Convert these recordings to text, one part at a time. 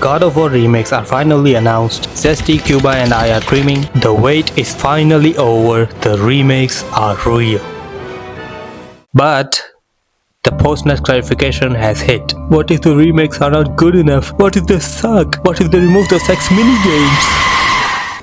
God of War remakes are finally announced. Zesty, Cuba and I are dreaming. The wait is finally over. The remakes are real. But the post-nut clarification has hit. What if the remakes are not good enough? What if they suck? What if they remove the sex minigames?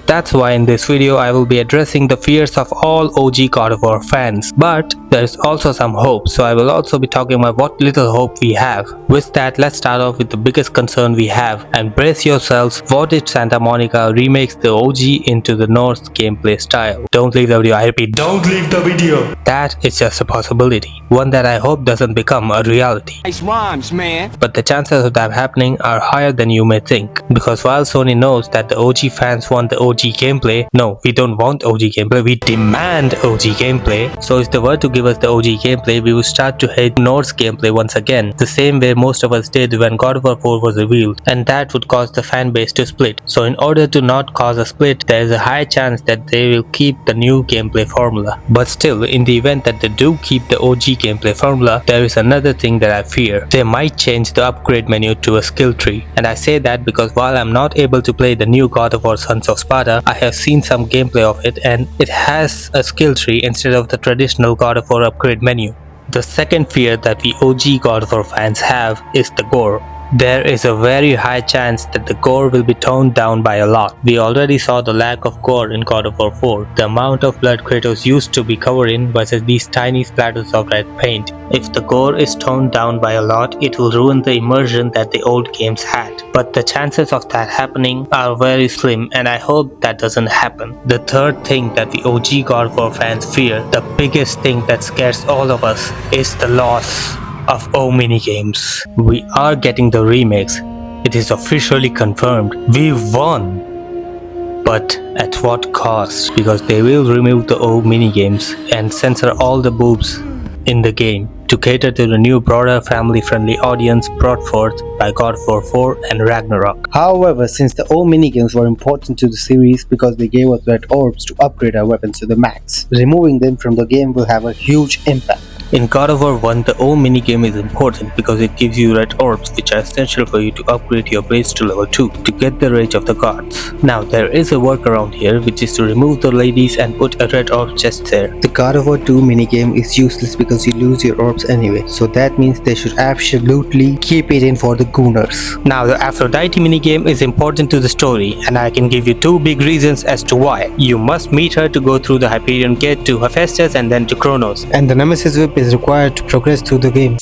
That's why in this video I will be addressing the fears of all OG God of War fans. But there is also some hope, so I will also be talking about what little hope we have. With that, let's start off with the biggest concern we have, and brace yourselves. What if Santa Monica remakes the OG into the Norse gameplay style? Don't leave the video, I repeat, don't leave the video! That is just a possibility, one that I hope doesn't become a reality. Nice rhymes, man. But the chances of that happening are higher than you may think, because while Sony knows that the OG fans want the OG gameplay, no, we don't want OG gameplay, we demand OG gameplay. So if they were to give us the OG gameplay, we would start to hate Norse gameplay once again, the same way most of us did when God of War 4 was revealed, and that would cause the fan base to split. So in order to not cause a split, there is a high chance that they will keep the new gameplay formula. But still, in the event that they do keep the OG gameplay formula, there is another thing that I fear. They might change the upgrade menu to a skill tree. And I say that because while I'm not able to play the new God of War Sons of Sparta, I have seen some gameplay of it and it has a skill tree instead of the traditional God of War upgrade menu. The second fear that we OG God of War fans have is the gore. There is a very high chance that the gore will be toned down by a lot. We already saw the lack of gore in God of War 4, the amount of blood Kratos used to be covered in versus these tiny splatters of red paint. If the gore is toned down by a lot, it will ruin the immersion that the old games had. But the chances of that happening are very slim, and I hope that doesn't happen. The third thing that the OG God of War fans fear, the biggest thing that scares all of us, is the loss of minigames. We are getting the remakes. It is officially confirmed. We won. But at what cost? Because they will remove the old minigames and censor all the boobs in the game to cater to the new broader family-friendly audience brought forth by God of War 4 and Ragnarok. However, since the old minigames were important to the series because they gave us red orbs to upgrade our weapons to the max, removing them from the game will have a huge impact. In God of War 1, the old minigame is important because it gives you red orbs which are essential for you to upgrade your blades to level 2 to get the rage of the gods. Now there is a workaround here, which is to remove the ladies and put a red orb just there. The God of War 2 minigame is useless because you lose your orbs anyway, so that means they should absolutely keep it in for the gooners. Now the Aphrodite minigame is important to the story, and I can give you two big reasons as to why. You must meet her to go through the Hyperion Gate to Hephaestus and then to Kronos, and the Nemesis Whip is required to progress through the game.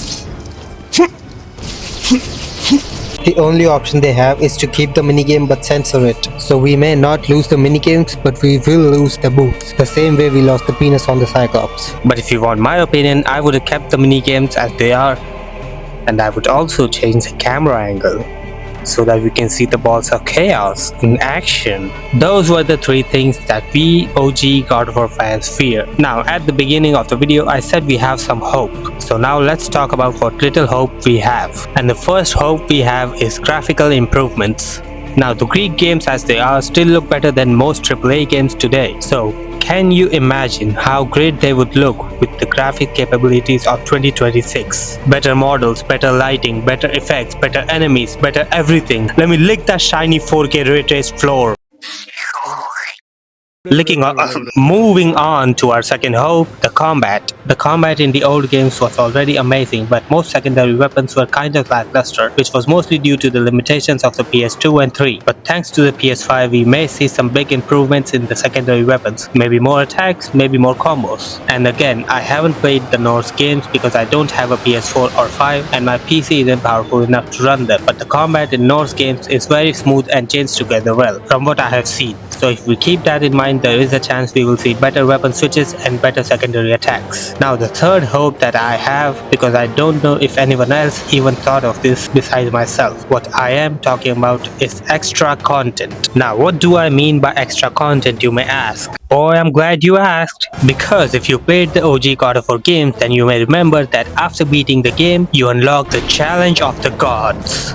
The only option they have is to keep the minigame but censor it. So we may not lose the minigames, but we will lose the boobs, the same way we lost the penis on the Cyclops. But if you want my opinion, I would have kept the minigames as they are, and I would also change the camera angle so that we can see the balls of chaos in action. Those were the three things that we OG God of War fans fear. Now at the beginning of the video I said we have some hope. So now let's talk about what little hope we have. And the first hope we have is graphical improvements. Now the Greek games as they are still look better than most AAA games today. So can you imagine how great they would look with the graphic capabilities of 2026? Better models, better lighting, better effects, better enemies, better everything. Let me lick that shiny 4K ray traced floor. Moving on to our second hope, the combat. The combat in the old games was already amazing, but most secondary weapons were kind of lackluster, which was mostly due to the limitations of the PS2 and 3. But thanks to the PS5, we may see some big improvements in the secondary weapons. Maybe more attacks, maybe more combos. And again, I haven't played the Norse games because I don't have a PS4 or 5 and my PC isn't powerful enough to run them. But the combat in Norse games is very smooth and chains together well, from what I have seen. So if we keep that in mind, there is a chance we will see better weapon switches and better secondary attacks. Now the third hope that I have, because I don't know if anyone else even thought of this besides myself, what I am talking about is extra content. Now what do I mean by extra content, you may ask? Boy, I'm glad you asked, because if you played the OG God of War games, then you may remember that after beating the game, you unlock the Challenge of the Gods.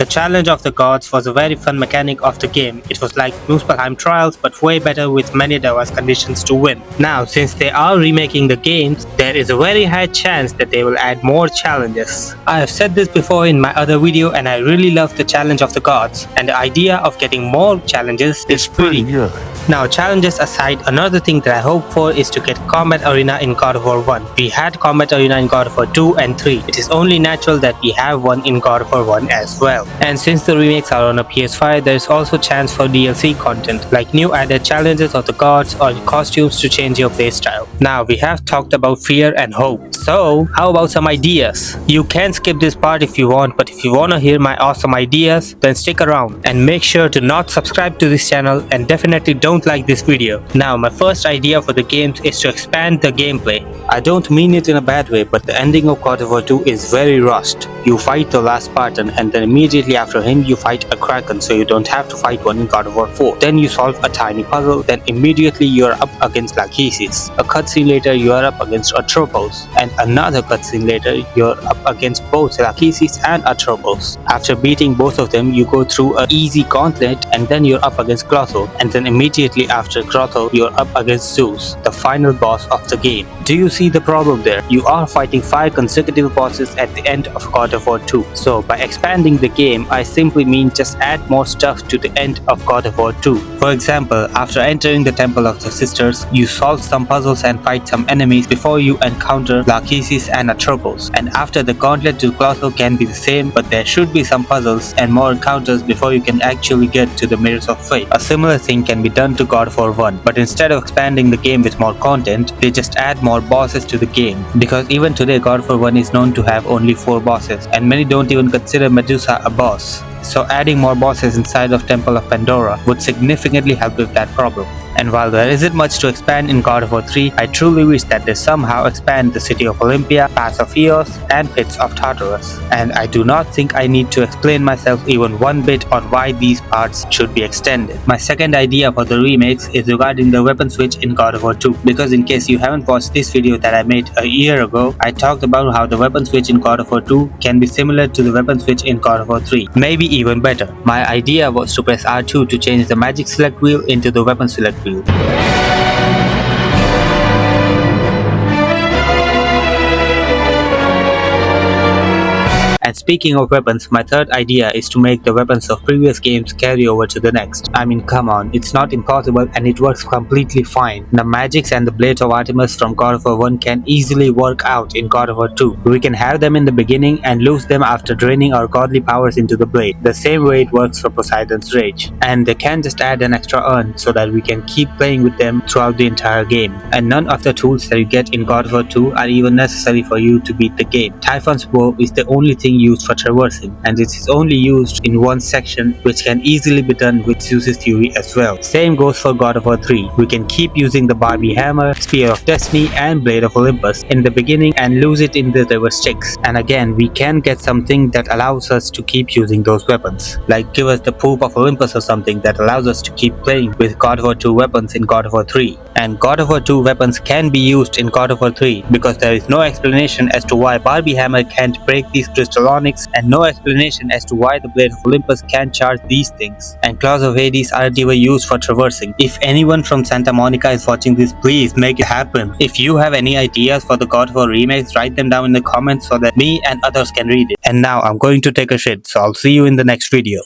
The Challenge of the Gods was a very fun mechanic of the game. It was like Muspelheim Trials but way better with many diverse conditions to win. Now, since they are remaking the games, there is a very high chance that they will add more challenges. I have said this before in my other video and I really love the Challenge of the Gods, and the idea of getting more challenges is pretty good. Now, challenges aside, another thing that I hope for is to get Combat Arena in God of War 1. We had Combat Arena in God of War 2 and 3. It is only natural that we have one in God of War 1 as well. And since the remakes are on a PS5, there is also chance for DLC content, like new added challenges of the gods or costumes to change your playstyle. Now, we have talked about fear and hope. So, how about some ideas? You can skip this part if you want, but if you wanna hear my awesome ideas, then stick around. And make sure to not subscribe to this channel and definitely don't like this video. Now, my first idea for the games is to expand the gameplay. I don't mean it in a bad way, but the ending of God of War 2 is very rushed. You fight the last Spartan and then immediately after him you fight a Kraken, so you don't have to fight one in God of War 4. Then you solve a tiny puzzle, then immediately you are up against Lachesis. A cutscene later you are up against Atropos, and another cutscene later you are up against both Lachesis and Atropos. After beating both of them, you go through an easy gauntlet and then you're up against Clotho, and then immediately after Clotho you're up against Zeus, the final boss of the game. Do you see the problem there? You are fighting 5 consecutive bosses at the end of God of War 2. So by expanding the game, I simply mean just add more stuff to the end of God of War 2. For example, after entering the Temple of the Sisters, you solve some puzzles and fight some enemies before you encounter Lachesis and Atropos. And after, the gauntlet to Clotho can be the same, but there should be some puzzles and more encounters before you can actually get to the Mirrors of Fate. A similar thing can be done to God of War 1, but instead of expanding the game with more content, they just add more bosses to the game. Because even today God of War 1 is known to have only 4 bosses, and many don't even consider Medusa a boss. So adding more bosses inside of Temple of Pandora would significantly help with that problem. And while there isn't much to expand in God of War 3, I truly wish that they somehow expand the City of Olympia, Pass of Eos, and Pits of Tartarus. And I do not think I need to explain myself even one bit on why these parts should be extended. My second idea for the remakes is regarding the weapon switch in God of War 2. Because in case you haven't watched this video that I made a year ago, I talked about how the weapon switch in God of War 2 can be similar to the weapon switch in God of War 3. Maybe even better. My idea was to press R2 to change the magic select wheel into the weapon select wheel. And speaking of weapons, my third idea is to make the weapons of previous games carry over to the next. I mean, come on, it's not impossible and it works completely fine. The magics and the blades of Artemis from God of War 1 can easily work out in God of War 2. We can have them in the beginning and lose them after draining our godly powers into the blade, the same way it works for Poseidon's Rage. And they can just add an extra urn so that we can keep playing with them throughout the entire game. And none of the tools that you get in God of War 2 are even necessary for you to beat the game. Typhon's bow is the only thing used for traversing, and it is only used in one section, which can easily be done with Zeus's Fury as well. Same goes for God of War 3. We can keep using the Barbie Hammer, Spear of Destiny, and Blade of Olympus in the beginning and lose it in the river Styx. And again, we can get something that allows us to keep using those weapons, like give us the Poop of Olympus or something that allows us to keep playing with God of War 2 weapons in God of War 3. And God of War 2 weapons can be used in God of War 3 because there is no explanation as to why Barbie Hammer can't break these crystal onyx, and no explanation as to why the Blade of Olympus can't charge these things, and Claws of Hades aren't even used for traversing. If anyone from Santa Monica is watching this, please make it happen. If you have any ideas for the God of War remakes, write them down in the comments so that me and others can read it. And now I'm going to take a shit, so I'll see you in the next video.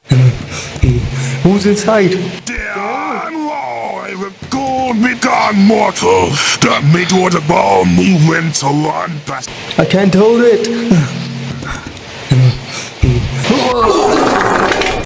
Who's inside? Become mortal, the mid-water-ball movement to run past. I can't hold it.